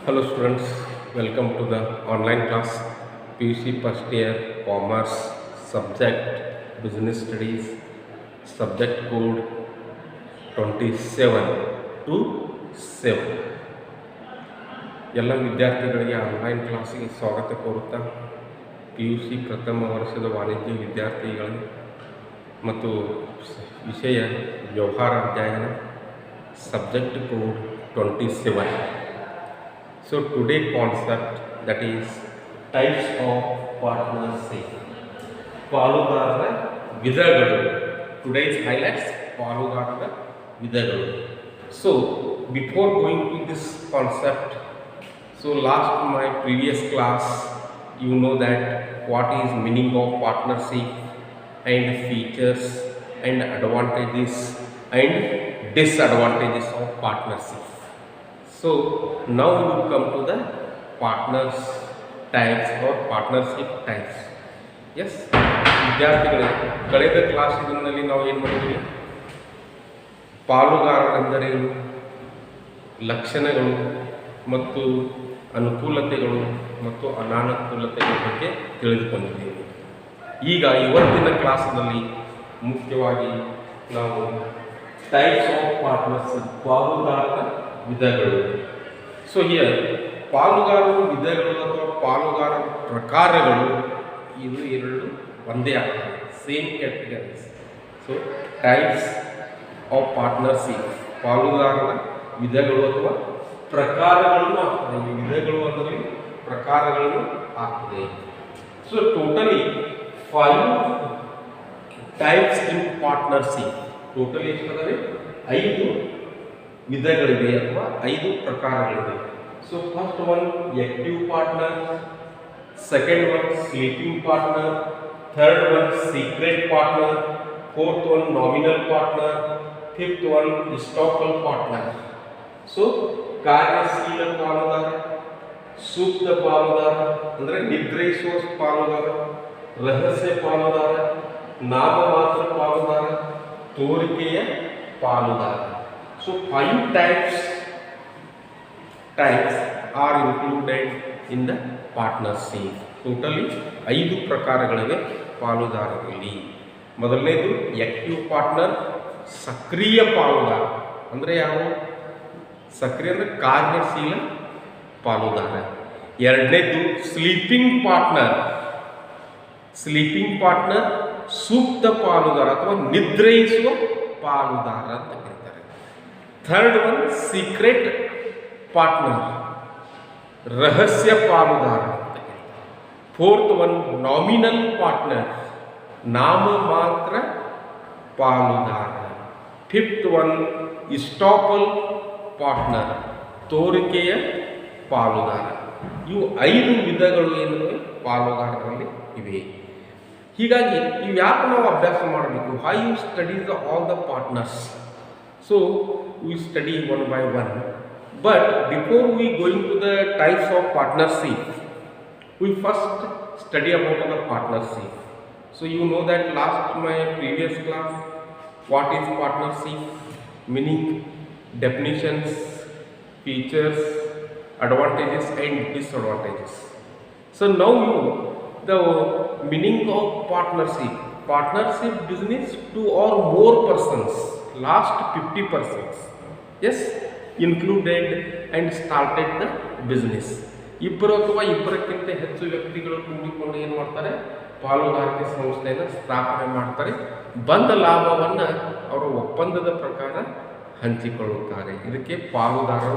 Hello students, welcome to the online class PUC first year commerce subject business studies subject code 27 to 7. ಎಲ್ಲ ವಿದ್ಯಾರ್ಥಿಗಳಿಗೆ online ಕ್ಲಾಸಿಗೆ ಸ್ವಾಗತ ಕೋರುತ್ತಾ PUC ಪ್ರಥಮ ವರ್ಷದ ವಾಣಿಜ್ಯ ವಿದ್ಯಾರ್ಥಿಗಳು ಮತ್ತು ವಿಷಯ ವ್ಯವಹಾರ ಅಧ್ಯಯನ subject code 27. So today concept that is types of partnership. ಪಾಲುದಾರರ ವಿಧಗಳು. Today's highlights ಪಾಲುದಾರರ ವಿಧಗಳು. So before going to this concept, so last my previous class you know that what is meaning of partnership and features and advantages and disadvantages of partnership. So now we come to the partners types or partnership types. Yes, ವಿದ್ಯಾರ್ಥಿಗಳೇ ಕಳೆದ ಕ್ಲಾಸಿನಲ್ಲಿ ನಾವು ಏನು ಮಾಡಿದ್ವಿ, ಪಾಲುಗಾರರೆಂದರೇನು, ಲಕ್ಷಣಗಳು ಮತ್ತು ಅನುಕೂಲತೆಗಳು ಮತ್ತು ಅನಾನುಕೂಲತೆಗಳ ಬಗ್ಗೆ ತಿಳಿದುಕೊಂಡಿದ್ದೇವೆ. ಈಗ ಇವತ್ತಿನ ಕ್ಲಾಸ್ನಲ್ಲಿ ಮುಖ್ಯವಾಗಿ ನಾವು ಟೈಪ್ಸ್ ಆಫ್ ಪಾರ್ಟ್ನರ್ಶಿಪ್, ಪಾಲುದಾರರ ವಿಧಗಳು. ಸೊ ಹಿಯರ್ ಪಾಲುಗಾರರ ವಿಧಗಳು ಅಥವಾ ಪಾಲುಗಾರ ಪ್ರಕಾರಗಳು ಇವು ಎರಡು ಒಂದೇ ಆಗ್ತವೆ, same categories. So types of partnership, ಪಾಲುಗಾರರ ವಿಧಗಳು ಅಥವಾ ಪ್ರಕಾರಗಳನ್ನು ಆಗ್ತದೆ. ಈ ವಿಧಗಳು ಅಂದರೆ ಪ್ರಕಾರಗಳನ್ನು ಆಗ್ತದೆ. So totally 5 types in partnership. Totally ಎಷ್ಟಾದರೆ 5 ವಿಧಗಳಿವೆ ಅಥವಾ 5 ಪ್ರಕಾರಗಳಿವೆ. So first one active partner, second one sleeping partner, third one secret partner, fourth one nominal partner, fifth one historical partner. So ಕಾರ್ಯಶೀಲ ಪಾಲುದಾರ, ಸೂಕ್ತ ಪಾಲುದಾರ ಅಂದರೆ ನಿಗ್ರಹಿಸುವ ಪಾಲುದಾರ, ರಹಸ್ಯ ಪಾಲುದಾರ, ನಾಮಮಾತ್ರ ಪಾಲುದಾರ, ತೋರಿಕೆಯ ಪಾಲುದಾರ. So 5 types are included in the partnership. Totally 5 ಪ್ರಕಾರಗಳಿವೆ ಪಾಲುದಾರರಲ್ಲಿ. ಮೊದಲನೇದು ಆಕ್ಟಿವ್ ಪಾರ್ಟ್ನರ್, ಸಕ್ರಿಯ ಪಾಲುದಾರ. ಅಂದರೆ ಯಾವ ಸಕ್ರಿಯ ಅಂದರೆ ಕಾರ್ಯಶೀಲ ಪಾಲುದಾರ. ಎರಡನೇದು ಸ್ಲೀಪಿಂಗ್ ಪಾರ್ಟ್ನರ್. ಸ್ಲೀಪಿಂಗ್ ಪಾರ್ಟ್ನರ್ ಸೂಕ್ತ ಪಾಲುದಾರ ಅಥವಾ ನಿದ್ರಿಸುವ ಪಾಲುದಾರ ಅಂತ ಕರೀತಾರೆ. ಥರ್ಡ್ ಒನ್ ಸೀಕ್ರೆಟ್ ಪಾರ್ಟ್ನರ್, ರಹಸ್ಯ ಪಾಲುದಾರ ಅಂತ ಕರೀತಾರೆ. ಫೋರ್ತ್ ಒನ್ ನಾಮಿನಲ್ ಪಾರ್ಟ್ನರ್, ನಾಮ ಮಾತ್ರ ಪಾಲುದಾರ. ಫಿಫ್ತ್ ಒನ್ ಹಿಸ್ಟಾರಿಕಲ್ ಪಾರ್ಟ್ನರ್, ತೋರಿಕೆಯ ಪಾಲುದಾರ. ಇವು 5 ವಿಧಗಳು ಏನಿವೆ ಪಾಲುದಾರರಲ್ಲಿ ಇವೆ. ಹೀಗಾಗಿ ಇವು ಯಾಕೆ ನಾವು ಅಭ್ಯಾಸ ಮಾಡಬೇಕು? Hi you studies all the partners. So we study one by one. But before we going to the types of partnership, we first study about the partnership. So you know that last my previous class what is partnership, meaning, definitions, features, advantages and disadvantages. So now you the meaning of partnership. Partnership business 2 or more persons, last 50 persons, yes, included and started the business. ಇಬ್ಬರು ಅಥವಾ ಇಬ್ಬರಕ್ಕಿಂತ ಹೆಚ್ಚು ವ್ಯಕ್ತಿಗಳು ಕೂಡಿಕೊಂಡು ಏನು ಮಾಡ್ತಾರೆ, ಪಾಲುಗಾರಿಕೆ ಸಂಸ್ಥೆಯನ್ನು ಸ್ಥಾಪನೆ ಮಾಡ್ತಾರೆ. ಬಂದ ಲಾಭವನ್ನು ಅವರ ಒಪ್ಪಂದದ ಪ್ರಕಾರ ಹಂಚಿಕೊಳ್ಳುತ್ತಾರೆ. ಇದಕ್ಕೆ ಪಾಲುದಾರರ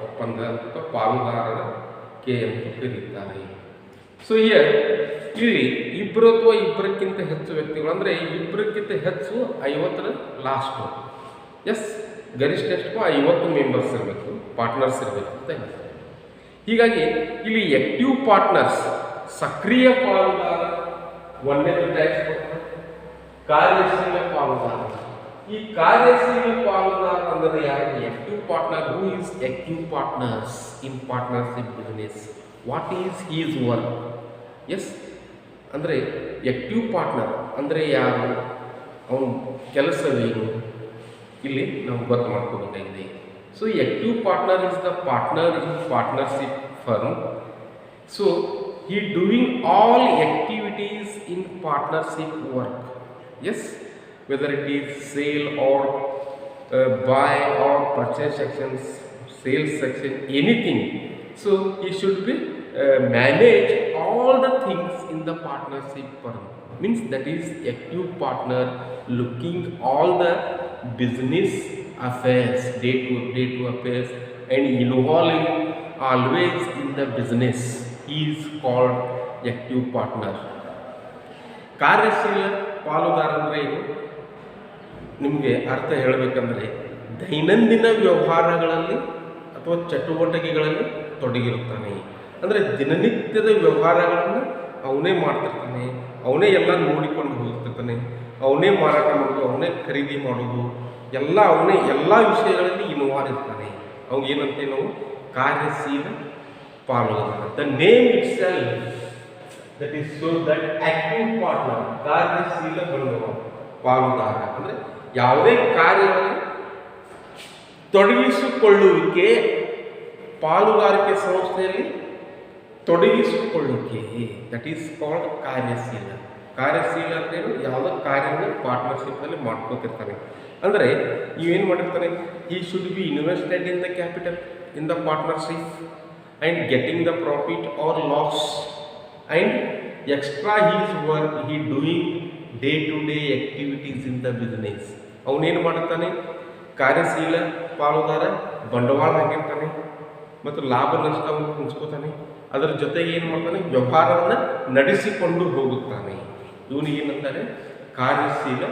ಒಪ್ಪಂದ ಅಥವಾ ಪಾಲುದಾರರಿಗೆ ಅಂತ ಕರೀತಾರೆ. ಸೊ ಇಲ್ಲಿ ಇಬ್ಬರು ಅಥವಾ ಇಬ್ಬರಕ್ಕಿಂತ ಹೆಚ್ಚು ವ್ಯಕ್ತಿಗಳು ಅಂದರೆ ಇಬ್ಬರಕ್ಕಿಂತ ಹೆಚ್ಚು 50 ಲಾಸ್ಟು, ಎಸ್, ಗರಿಷ್ಠ ಎಷ್ಟು 50 ಮೆಂಬರ್ಸ್ ಇರಬೇಕು, ಪಾರ್ಟ್ನರ್ಸ್ ಇರಬೇಕು ಅಂತ ಹೇಳ್ತಾರೆ. ಹೀಗಾಗಿ ಇಲ್ಲಿ ಆಕ್ಟಿವ್ ಪಾರ್ಟ್ನರ್ಸ್, ಸಕ್ರಿಯ ಪಾಲುದಾರ ಒಂದನೇದು ಟೈಪ್ಸ್. ಕಾರ್ಯಶೀಲ ಪಾಲುದಾರ, ಈ ಕಾರ್ಯಶೀಲ ಪಾಲುದಾರ ಅಂದರೆ ಯಾರು? Active partner. Who is active partners in partnership business? What is his work? Yes, ಅಂದರೆ ಆಕ್ಟಿವ್ ಪಾರ್ಟ್ನರ್ ಅಂದರೆ ಯಾರು, ಅವನ ಕೆಲಸವೇನು, ಇಲ್ಲಿ ನಾವು ಗೊತ್ತು ಮಾಡ್ಕೋಬೇಕಾಗಿದೆ. So active partner is the partner in partnership firm. So he doing all activities in partnership work. Yes, whether it is sale or buy or purchase sections, sales section, anything. So he should be manage all the things in the partnership firm. Means that is active partner looking all the business affairs, day to affairs, and involving always in the business. He is called active partner. ಕಾರ್ಯಶೀಲ ಪಾಲುದಾರ ಅಂದರೆ ಏನು ನಿಮಗೆ ಅರ್ಥ ಹೇಳಬೇಕಂದ್ರೆ ದೈನಂದಿನ ವ್ಯವಹಾರಗಳಲ್ಲಿ ಅಥವಾ ಚಟುವಟಿಕೆಗಳಲ್ಲಿ ತೊಡಗಿರುತ್ತಾನೆ. ಅಂದರೆ ದಿನನಿತ್ಯದ ವ್ಯವಹಾರಗಳನ್ನು ಅವನೇ ಮಾಡ್ತಿರ್ತಾನೆ, ಅವನೇ ಎಲ್ಲ ನೋಡಿಕೊಂಡು ಹೋಗ್ತಿರ್ತಾನೆ, ಅವನೇ ಮಾರಾಟ ಮಾಡೋದು, ಅವನೇ ಖರೀದಿ ಮಾಡೋದು, ಎಲ್ಲ ಅವನೇ ಎಲ್ಲ ವಿಷಯಗಳಲ್ಲಿ ಇನ್ವಾಲ್ವ್ ಇರ್ತಾನೆ. ಅವ್ನು ಏನಂತೆ ನಾವು ಕಾರ್ಯಶೀಲ ಪಾಲುದಾರ. The name itself that is so that active partner, ಕಾರ್ಯಶೀಲ ಪಾಲುದಾರ ಅಂದರೆ ಯಾವುದೇ ಕಾರ್ಯಗಳಲ್ಲಿ ತೊಡಗಿಸಿಕೊಳ್ಳುವಿಕೆ, ಪಾಲುಗಾರಿಕೆ ಸಂಸ್ಥೆಯಲ್ಲಿ ತೊಡಗಿಸಿಕೊಳ್ಳುವಿಕೆ, ದಟ್ ಈಸ್ ಕಾಲ್ಡ್ ಕಾರ್ಯಶೀಲ. ಕಾರ್ಯಶೀಲ ಅಂತೇಳಿ ಯಾವುದೋ ಕಾರ್ಯನ ಪಾರ್ಟ್ನರ್ಶಿಪ್ಪಲ್ಲಿ ಮಾಡ್ಕೋತಿರ್ತಾನೆ. ಅಂದರೆ ಇವೇನು ಮಾಡಿರ್ತಾನೆ, he should be invested in the capital in the partnership and getting the profit or loss and extra his work he doing day to day activities in the business. ಅವನೇನು ಮಾಡುತ್ತಾನೆ, ಕಾರ್ಯಶೀಲ ಪಾಲುದಾರ ಬಂಡವಾಳ ಹಾಕಿರ್ತಾನೆ ಮತ್ತು ಲಾಭ ನಷ್ಟವನ್ನು ಹಂಚ್ಕೋತಾನೆ. ಅದರ ಜೊತೆಗೆ ಏನು ಮಾಡ್ತಾನೆ, ವ್ಯವಹಾರವನ್ನು ನಡೆಸಿಕೊಂಡು ಹೋಗುತ್ತಾನೆ. ಇವನಿಗೆ ಏನಂತಾರೆ, ಕಾರ್ಯಶೀಲ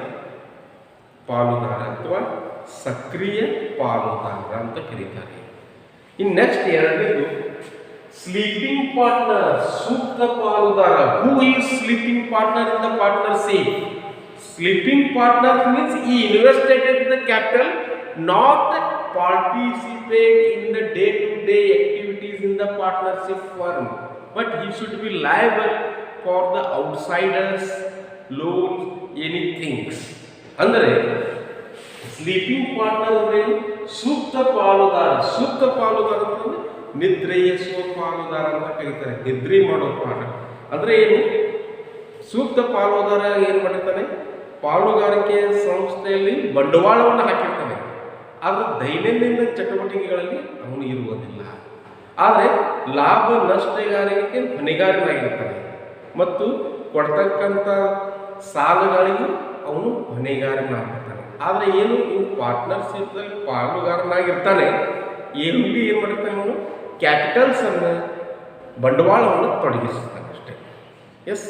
ಪಾಲುದಾರ ಅಥವಾ ಸಕ್ರಿಯ ಪಾಲುದಾರ ಅಂತ ಕರೀತಾರೆ. ಇನ್ನು ನೆಕ್ಸ್ಟ್ ಎರಡನೇದು ಸ್ಲೀಪಿಂಗ್ ಪಾರ್ಟ್ನರ್, ಸೂಕ್ತ ಪಾಲುದಾರ. Who is sleeping partner in the partnership? Sleeping partner means he invested the capital, not participate in the day-to-day activities in the partnership firm, but he should be liable for the outsiders, loans, anything. ಅಂದರೆ sleeping partner ಅಂದರೆ ಸೂಕ್ತ ಪಾಲುದಾರ. ಸೂಕ್ತ ಪಾಲುದಾರ ಅಂದರೆ ನಿದ್ರೆಯಿಸುವ ಪಾಲುದಾರ ಅಂತ ಕರೀತಾರೆ, ನಿದ್ರೆ ಮಾಡೋ ಪಾಠ. ಅಂದರೆ ಏನು, ಸೂಕ್ತ ಪಾಲುದಾರ ಏನು ಮಾಡಿರ್ತಾನೆ, ಪಾಲುಗಾರಿಕೆ ಸಂಸ್ಥೆಯಲ್ಲಿ ಬಂಡವಾಳವನ್ನು ಹಾಕಿರ್ತಾನೆ, ಆದರೆ ದೈನಂದಿನ ಚಟುವಟಿಕೆಗಳಲ್ಲಿ ಅವನು ಇರುವುದಿಲ್ಲ. ಆದರೆ ಲಾಭ ನಷ್ಟಗಾರಿಕೆ ಹೊಣೆಗಾರನಾಗಿರ್ತಾನೆ ಮತ್ತು ಕೊಡ್ತಕ್ಕಂಥ ಸಾಲಗಳಿಗೂ ಅವನು ಹೊಣೆಗಾರನಾಗಿರ್ತಾನೆ. ಆದರೆ ಏನು, ಇವು ಪಾರ್ಟ್ನರ್ಶಿಪ್ದಲ್ಲಿ ಪಾಲುಗಾರನಾಗಿರ್ತಾನೆ, ಏನು ಮಾಡಿರ್ತಾನೆ, ಅವನು ಕ್ಯಾಪಿಟಲ್ಸನ್ನು, ಬಂಡವಾಳವನ್ನು ತೊಡಗಿಸ್ತಾನೆ ಅಷ್ಟೇ. ಎಸ್,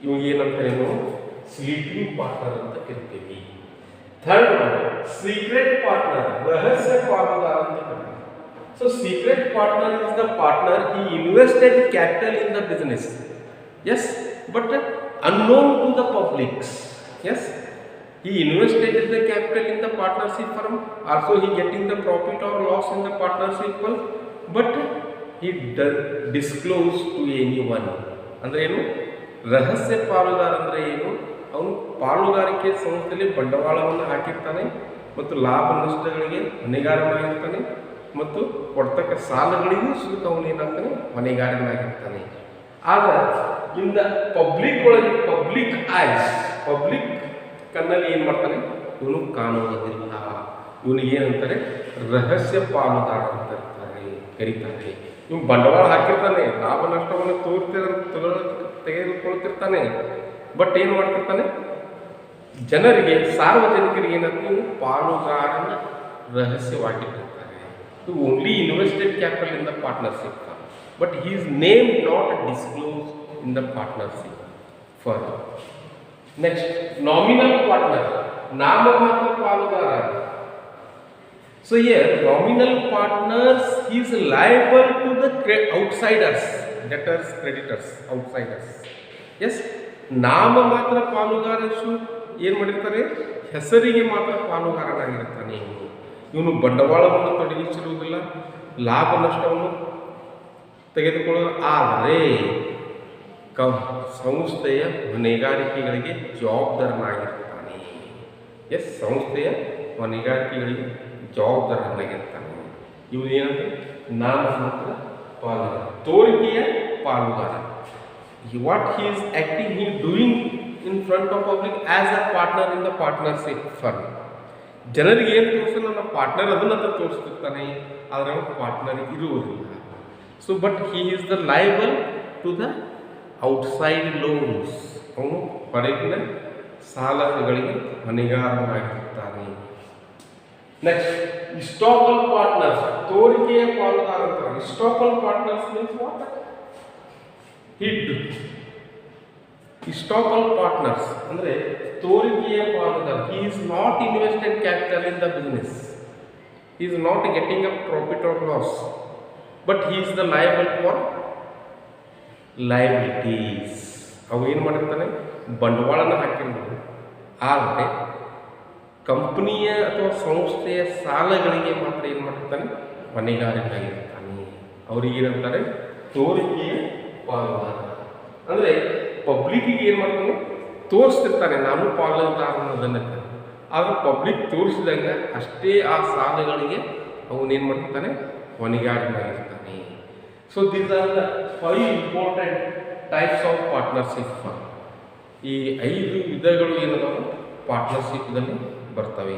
ಇವಾಗ ಏನಂತಾರೆ, ನಾವು ಸ್ಲೀಪಿಂಗ್ ಪಾರ್ಟ್ನರ್ ಅಂತ ಕರಿತೀವಿ. ಥರ್ಡ್ ಒನ್ ಸೀಕ್ರೆಟ್ ಪಾರ್ಟ್ನರ್, ರಹಸ್ಯ ಪಾಲುದಾರ ಅಂತ ಕರೀತೀವಿ. So secret partner is the partner he invested capital in the business, yes, but unknown to the publics. Yes, he invested the capital in the partnership firm, also he getting the profit or loss in the partnership firm, but he disclose to anyone. ಅಂದರೆ ಏನು, ರಹಸ್ಯ ಪಾಲುದಾರ ಅಂದರೆ ಏನು, ಅವನು ಪಾಲುಗಾರಿಕೆ ಸಂಸ್ಥೆಯಲ್ಲಿ ಬಂಡವಾಳವನ್ನು ಹಾಕಿರ್ತಾನೆ ಮತ್ತು ಲಾಭ ನಷ್ಟಗಳಿಗೆ ಹೊಣೆಗಾರನಾಗಿರ್ತಾನೆ ಮತ್ತು ಕೊಡ್ತಕ್ಕ ಸಾಲಗಳಿಗೂ ಸುತ್ತ ಅವನು ಏನಾಗ್ತಾನೆ, ಹೊಣೆಗಾರನಾಗಿರ್ತಾನೆ. ಆಗ ಇನ್ ದ ಪಬ್ಲಿಕ್ ಒಳಗೆ, ಪಬ್ಲಿಕ್ ಐಸ್, ಪಬ್ಲಿಕ್ ಕಣ್ಣಲ್ಲಿ ಏನು ಮಾಡ್ತಾನೆ, ಇವನು ಕಾಣುವುದಿಲ್ಲ. ಇವನಿಗೆ ಏನಂತಾರೆ, ರಹಸ್ಯ ಪಾಲುದಾರ ಅಂತ ಕರೀತಾರೆ. ಇವ್ನು ಬಂಡವಾಳ ಹಾಕಿರ್ತಾನೆ, ಲಾಭ ನಷ್ಟವನ್ನು ತೆಗೆದುಕೊಳ್ತಿರ್ತಾನೆ, ಬಟ್ ಏನು ಮಾಡ್ತಿರ್ತಾನೆ, ಜನರಿಗೆ, ಸಾರ್ವಜನಿಕರಿಗೆ ಏನಂತ ಇವನು ಪಾಲುಗಾರನ ರಹಸ್ಯವಾಗಿಟ್ಟಿರ್ತಾರೆ. To only invested capital in the partnership, but his name not disclose in the partnership firm. Next nominal partner, ನಾಮಮಾತ್ರ ಪಾಲುದಾರ. So here nominal partners is liable to the outsiders, debtors, creditors, outsiders. Yes, ನಾಮಮಾತ್ರ ಪಾಲುಗಾರರು ಏನು ಮಾಡಿರ್ತಾರೆ, ಹೆಸರಿಗೆ ಮಾತ್ರ ಪಾಲುಗಾರನಾಗಿರ್ತಾನೆ. ಇವನು ಬಂಡವಾಳವನ್ನು ತೊಡಗಿಸಿರುವುದಿಲ್ಲ, ಲಾಭ ನಷ್ಟವನ್ನು ತೆಗೆದುಕೊಳ್ಳೋದು. ಆದರೆ ಸಂಸ್ಥೆಯ ಹೊಣೆಗಾರಿಕೆಗಳಿಗೆ ಜವಾಬ್ದಾರನಾಗಿರ್ತಾನೆ. ಎಸ್, ಸಂಸ್ಥೆಯ ಹೊಣೆಗಾರಿಕೆಗಳಿಗೆ ಜವಾಬ್ದಾರನಾಗಿರ್ತಾನೆ. ಇವನು ಏನಂದ್ರೆ ನಾನು ಮಾತ್ರ ಪಾಲುಗಾರ, ತೋರಿಕೆಯ ಪಾಲುಗಾರ. What he is acting, he doing in front of public as a partner in the partnership firm. ಜನರಿಗೆ ಏನು ತೋರಿಸ್ತಾನೆ, ನನ್ನ ಪಾರ್ಟ್ನರ್ ಅದನ್ನ ತೋರಿಸ್ತಿರ್ತಾನೆ, ಆದರೆ ಅವನು ಪಾರ್ಟ್ನರ್ ಇರುವುದಿಲ್ಲ. So but he is the liable to the outside loans. ಅವನು ಹೊರಗಿನ ಸಾಲಗಳಿಗೆ ಹೊಣೆಗಾರನಾಗಿರ್ತಾನೆ. ನೆಕ್ಸ್ಟ್ ಇಸ್ಟಾಪಲ್ ಪಾರ್ಟ್ನರ್ಸ್, ತೋರಿಕೆಯ ಪಾಲುದಾರ ಅಂತಾರೆ. ಇಸ್ಟಾಪಲ್ ಪಾರ್ಟ್ನರ್ಸ್ ಮೀನ್ಸ್ ವಾಟ್? ಹಿಡ್. ಇಸ್ಟಾಪಲ್ ಪಾರ್ಟ್ನರ್ಸ್ ಅಂದ್ರೆ ತೋರಿಕೆಯ ಪಾಲುದಾರ. He is not invested capital in the business, he is not getting a profit or loss, but he is the liable for liabilities. ಅವು ಏನು ಮಾಡಿರ್ತಾನೆ, ಬಂಡವಾಳನ ಹಾಕಿರ್ಬೋದು, ಆದರೆ ಕಂಪನಿಯ ಅಥವಾ ಸಂಸ್ಥೆಯ ಸಾಲಗಳಿಗೆ ಮಾತ್ರ ಏನು ಮಾಡಿರ್ತಾನೆ, ಹೊಣೆಗಾರನಾಗಿರ್ತಾನೆ. ಅವ್ರಿಗೆ ಏನಂತಾರೆ, ತೋರಿಕೆಯ ಪಾಲುದಾರ. ಅಂದರೆ ಪಬ್ಲಿಕ್ಕಿಗೆ ಏನು ಮಾಡ್ತಾನೆ, ತೋರಿಸ್ತಿರ್ತಾನೆ ನಾನು ಪಾಲುದಾರ ಅನ್ನೋದನ್ನು, ಆದರೆ ಪಬ್ಲಿಕ್ ತೋರಿಸಿದಂಗೆ ಅಷ್ಟೇ ಆ ಸಾಲಗಳಿಗೆ ಅವನೇನು ಮಾಡ್ತಾನೆ, ಹೊಣೆಗಾರನಾಗಿರ್ತಾನೆ. So these are the 5 important types of partnership firm. ಈ 5 ವಿಧಗಳು ಏನದಾವ ಪಾರ್ಟ್ನರ್ಶಿಪ್ದಲ್ಲಿ ಬರ್ತವೆ.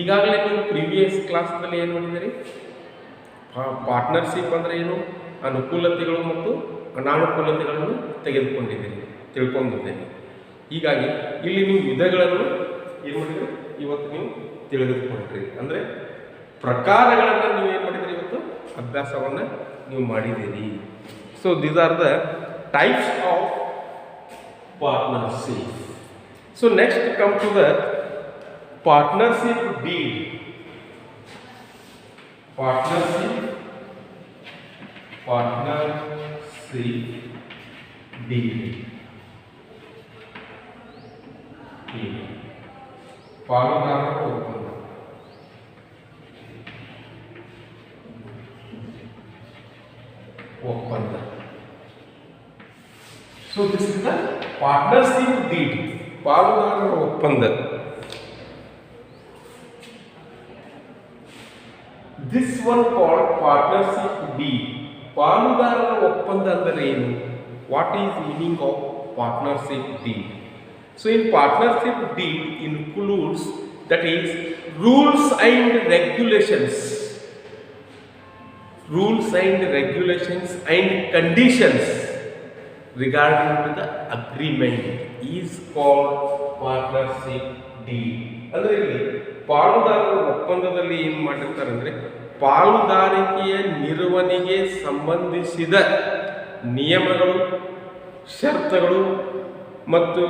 ಈಗಾಗಲೇ ನೀವು ಪ್ರೀವಿಯಸ್ ಕ್ಲಾಸ್ದಲ್ಲಿ ಏನು ಮಾಡಿದ್ದೀರಿ, ಪಾರ್ಟ್ನರ್ಶಿಪ್ ಅಂದರೆ ಏನು, ಅನುಕೂಲತೆಗಳು ಮತ್ತು ಅನಾನುಕೂಲತೆಗಳನ್ನು ತೆಗೆದುಕೊಂಡಿದ್ದೀರಿ, ತಿಳ್ಕೊಂಡಿದ್ದೀರಿ. ಹೀಗಾಗಿ ಇಲ್ಲಿ ನೀವು ವಿಧಗಳನ್ನು ಏನು ಮಾಡಿದ್ರಿ, ಇವತ್ತು ನೀವು ತಿಳಿದುಕೊಂಡ್ರಿ. ಅಂದರೆ ಪ್ರಕಾರಗಳನ್ನು ನೀವು ಏನು ಮಾಡಿದ್ರಿ, ಇವತ್ತು ಅಭ್ಯಾಸವನ್ನು ನೀವು ಮಾಡಿದ್ದೀರಿ. So these are the types of partnership. So next come to the partnership deed. Partnership deed. ಪಾಲುದಾರರ ಒಪ್ಪಂದ. So this is the partnership deed, ಪಾಲುದಾರರ ಒಪ್ಪಂದ. This one called partnership deed. ಪಾಲುದಾರರ ಒಪ್ಪಂದ ಅಂದರೆ ಏನು? What is meaning of partnership deed? So in partnership deed includes, that is, rules and regulations. Rules and regulations and conditions regarding to the agreement is called partnership deed. ಅಂದರೆ ಇಲ್ಲಿ ಪಾಲುದಾರರ ಒಪ್ಪಂದದಲ್ಲಿ ಏನು ಮಾಡಿರ್ತಾರೆ ಅಂದರೆ, ಪಾಲುದಾರಿಕೆಯ ನಿರ್ವಹಣೆಗೆ ಸಂಬಂಧಿಸಿದ ನಿಯಮಗಳು, ಷರತ್ತುಗಳು ಮತ್ತು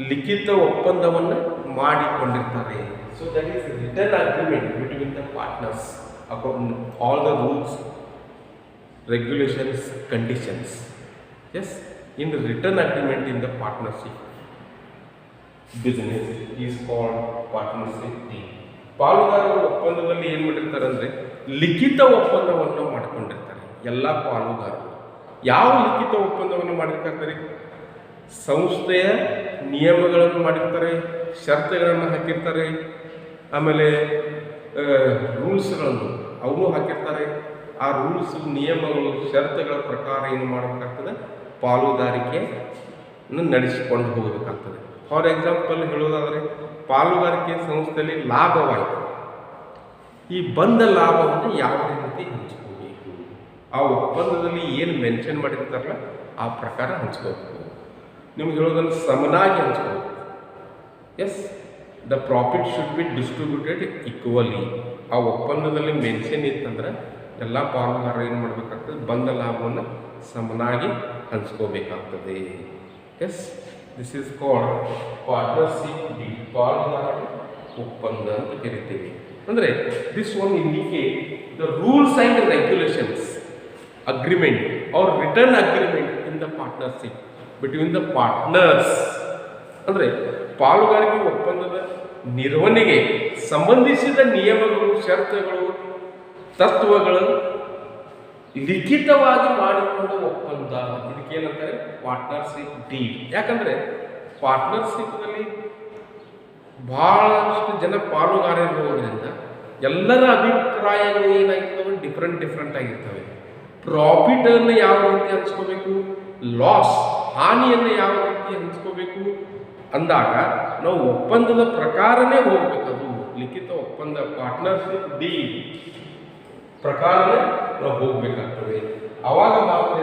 ಲಿಖಿತ ಒಪ್ಪಂದವನ್ನು ಮಾಡಿಕೊಂಡಿರ್ತಾರೆ. So that is written agreement between the partners according all the rules, regulations, conditions. Yes, in the written agreement in the partnership business is called partnership deed. ಪಾಲುದಾರರ ಒಪ್ಪಂದದಲ್ಲಿ ಏನು ಮಾಡಿರ್ತಾರೆ ಅಂದರೆ, ಲಿಖಿತ ಒಪ್ಪಂದವನ್ನು ಮಾಡಿಕೊಂಡಿರ್ತಾರೆ ಎಲ್ಲ ಪಾಲುದಾರರು. ಯಾವ ಲಿಖಿತ ಒಪ್ಪಂದವನ್ನು ಮಾಡಿರ್ತಾರೆ? ಸಂಸ್ಥೆಯ ನಿಯಮಗಳನ್ನು ಮಾಡಿರ್ತಾರೆ, ಷರತ್ತುಗಳನ್ನು ಹಾಕಿರ್ತಾರೆ, ಆಮೇಲೆ ರೂಲ್ಸ್ಗಳನ್ನು ಅವನು ಹಾಕಿರ್ತಾರೆ. ಆ ರೂಲ್ಸ್, ನಿಯಮಗಳು, ಷರತ್ತುಗಳ ಪ್ರಕಾರ ಏನು ಮಾಡಬೇಕಾಗ್ತದೆ, ಪಾಲುದಾರಿಕೆಯನ್ನು ನಡೆಸಿಕೊಂಡು ಹೋಗಬೇಕಾಗ್ತದೆ. ಫಾರ್ ಎಕ್ಸಾಂಪಲ್ ಹೇಳೋದಾದರೆ, ಪಾಲುಗಾರಿಕೆ ಸಂಸ್ಥೆಯಲ್ಲಿ ಲಾಭವಾಯಿತು, ಈ ಬಂದ ಲಾಭವನ್ನು ಯಾವ ರೀತಿ ಹಂಚ್ಕೋಬೇಕು, ಆ ಒಪ್ಪಂದದಲ್ಲಿ ಏನು ಮೆನ್ಷನ್ ಮಾಡಿರ್ತಾರಲ್ಲ ಆ ಪ್ರಕಾರ ಹಂಚ್ಕೋಬೇಕು. ನಿಮ್ಗೆ ಹೇಳೋದನ್ನು ಸಮನಾಗಿ ಹಂಚ್ಕೋಬೇಕು. Yes, the profit should be distributed equally. ಆ ಒಪ್ಪಂದದಲ್ಲಿ ಮೆನ್ಷನ್ ಇತ್ತಂದ್ರೆ ಎಲ್ಲ ಪಾಲುದಾರರು ಏನು ಮಾಡಬೇಕಾಗ್ತದೆ, ಬಂದ ಲಾಭವನ್ನು ಸಮನಾಗಿ ಹಂಚ್ಕೋಬೇಕಾಗ್ತದೆ. Yes, this is called partnership deed, ಪಾಲುದಾರರ ಒಪ್ಪಂದ ಅಂತ ಕರಿತೀವಿ. ಅಂದರೆ this one indicate the rules and regulations agreement or written agreement in the partnership between the partners. ಅಂದರೆ ಪಾಲುಗಾರಿಕೆ ಒಪ್ಪಂದದ ನಿರ್ವಹಣೆಗೆ ಸಂಬಂಧಿಸಿದ ನಿಯಮಗಳು, ಷರತ್ತುಗಳು, ತತ್ವಗಳು ಲಿಖಿತವಾಗಿ ಮಾಡಿಕೊಂಡ ಒಪ್ಪಂದ, ಇದಕ್ಕೇನಂತಾರೆ ಪಾರ್ಟ್ನರ್ಶಿಪ್ ಡೀಡ್. ಯಾಕಂದರೆ ಪಾರ್ಟ್ನರ್ಶಿಪ್ನಲ್ಲಿ ಭಾಳಷ್ಟು ಜನ ಪಾಲುಗಾರರಿರೋದ್ರಿಂದ ಎಲ್ಲರ ಅಭಿಪ್ರಾಯಗಳು ಏನಾಗಿರ್ತವೆ, ಡಿಫ್ರೆಂಟ್ ಆಗಿರ್ತವೆ. ಪ್ರಾಫಿಟನ್ನು ಯಾವ ರೀತಿ ಹಂಚ್ಕೋಬೇಕು, ಲಾಸ್ ಹಾನಿಯನ್ನು ಯಾವ ರೀತಿ ಹಂಚ್ಕೋಬೇಕು ಅಂದಾಗ ನಾವು ಒಪ್ಪಂದದ ಪ್ರಕಾರನೇ ಹೋಗ್ಬೇಕದು. ಲಿಖಿತ ಒಪ್ಪಂದ ಪಾರ್ಟ್ನರ್ಶಿಪ್ ಡೀಲ್ ಪ್ರಕಾರನೇ ನಾವು ಹೋಗಬೇಕಾಗ್ತದೆ. ಆವಾಗ ಮಾತ್ರ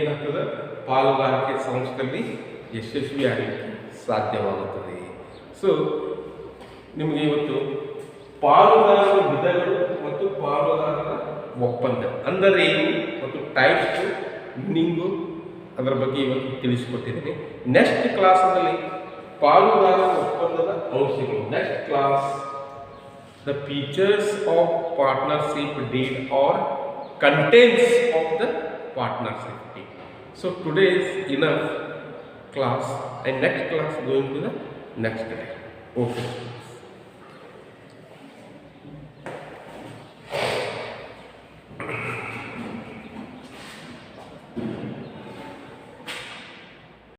ಏನಾಗ್ತದೆ, ಪಾಲುಗಾರಿಕೆ ಸಂಸ್ಥೆಯಲ್ಲಿ ಯಶಸ್ವಿಯಾಗಲಿಕ್ಕೆ ಸಾಧ್ಯವಾಗುತ್ತದೆ. ಸೊ ನಿಮಗೆ ಇವತ್ತು ಪಾಲುದಾರರ ವಿಧಗಳು ಮತ್ತು ಪಾಲುದಾರರ ಒಪ್ಪಂದ ಅಂದರೆ ಏನು ಮತ್ತು ಟೈಪ್ಸ್ ಮೀನಿಂಗು ಅದರ ಬಗ್ಗೆ ಇವತ್ತು ತಿಳಿಸಿಕೊಟ್ಟಿದ್ದೀನಿ. ನೆಕ್ಸ್ಟ್ ಕ್ಲಾಸ್ನಲ್ಲಿ ಪಾಲುದಾರರ ಒಪ್ಪಂದದ ಅಂಶಗಳು, next class the features of partnership deed or contents of the partnership deed. So today is enough class and next class going to the next day. Okay.